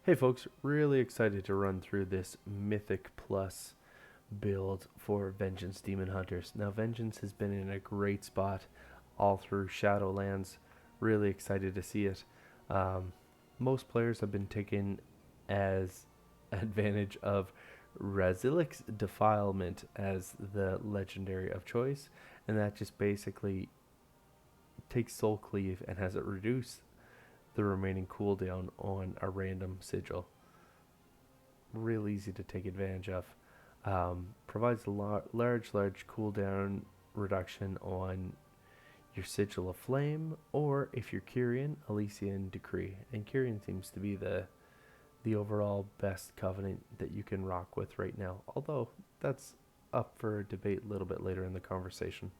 Hey folks, really excited to run through this Mythic Plus build for Vengeance Demon Hunters. Now Vengeance has been in a great spot all through Shadowlands. Really excited to see it. Um, Most players have been taking as advantage of Resilic's Defilement as the legendary of choice, and that just basically takes Soul Cleave and has it reduce the remaining cooldown on a random sigil. Real easy to take advantage of. Provides a large cooldown reduction on your Sigil of Flame, or if you're Kyrian, Elysian Decree. And Kyrian seems to be the overall best covenant that you can rock with right now, although that's up for debate a little bit later in the conversation.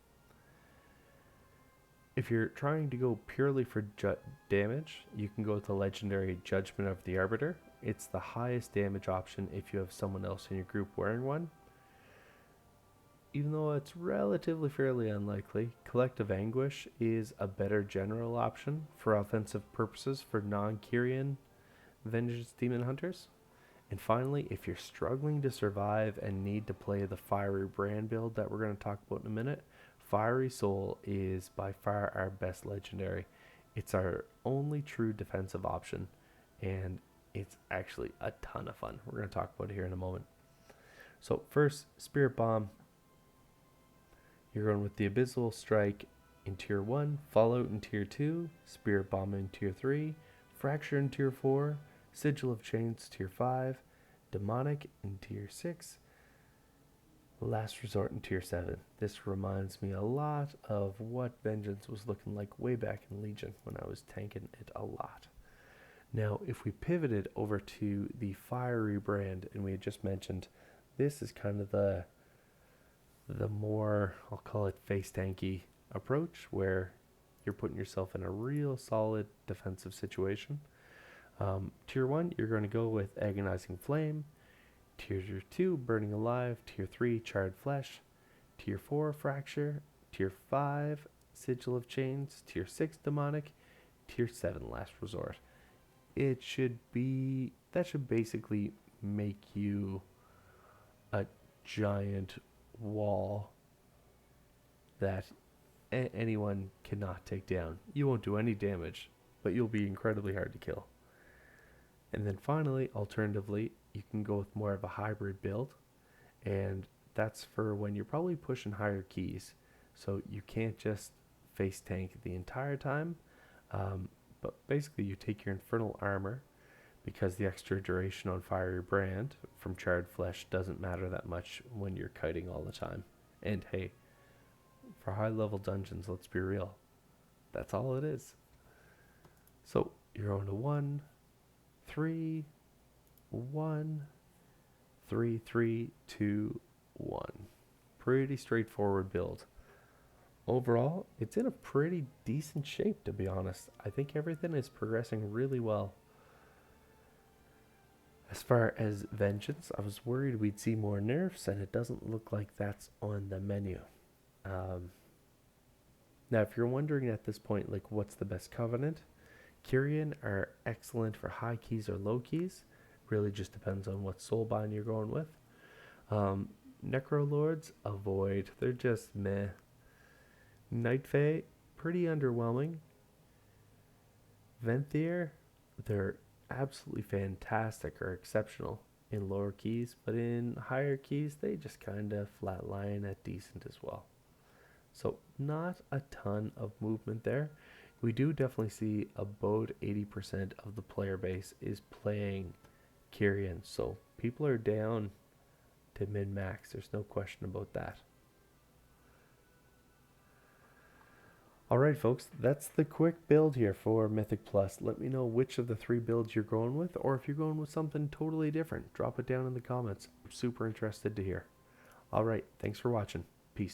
If you're trying to go purely for damage, you can go with the legendary Judgment of the Arbiter. It's the highest damage option if you have someone else in your group wearing one. Even though it's relatively fairly unlikely, Collective Anguish is a better general option for offensive purposes for non-Kyrian Vengeance Demon Hunters. And finally, if you're struggling to survive and need to play the Fiery Brand build that we're going to talk about in a minute, Fiery Soul is by far our best legendary. It's our only true defensive option, and it's actually a ton of fun. We're going to talk about it here in a moment. So first, Spirit Bomb. You're going with the Abyssal Strike in Tier 1, Fallout in Tier 2, Spirit Bomb in Tier 3, Fracture in Tier 4, Sigil of Chains Tier 5, Demonic in Tier 6, Last Resort in Tier 7. This reminds me a lot of what Vengeance was looking like way back in Legion when I was tanking it a lot. Now, if we pivoted over to the Fiery Brand, and we had just mentioned, this is kind of the more, I'll call it face tanky approach, where you're putting yourself in a real solid defensive situation. Tier 1, you're going to go with Agonizing Flame. Tier 2, Burning Alive. Tier 3, Charred Flesh. Tier 4, Fracture. Tier 5, Sigil of Chains. Tier 6, Demonic. Tier 7, Last Resort. That should basically make you a giant wall that anyone cannot take down. You won't do any damage, but you'll be incredibly hard to kill. And then finally, alternatively, you can go with more of a hybrid build, and that's for when you're probably pushing higher keys, so you can't just face tank the entire time. But basically, you take your Infernal Armor, because the extra duration on Fiery Brand from Charred Flesh doesn't matter that much when you're kiting all the time. And hey, for high level dungeons, let's be real, that's all it is. So you're on to 1, 3, 1, 3, 3, 2, 1. Pretty straightforward build. Overall, it's in a pretty decent shape, to be honest. I think everything is progressing really well. As far as Vengeance, I was worried we'd see more nerfs, and it doesn't look like that's on the menu. Now, if you're wondering at this point, like, what's the best covenant? Kyrian are excellent for high keys or low keys. Really just depends on what soulbind you're going with. Necrolords, avoid. They're just meh. Night Fae, pretty underwhelming. Venthyr, they're absolutely fantastic or exceptional in lower keys, but in higher keys, they just kind of flatline at decent as well. So not a ton of movement there. We do definitely see about 80% of the player base is playing Kyrian, so people are down to min-max. There's no question about that. Alright folks, that's the quick build here for Mythic Plus. Let me know which of the 3 builds you're going with, or if you're going with something totally different. Drop it down in the comments. I'm super interested to hear. Alright, thanks for watching. Peace.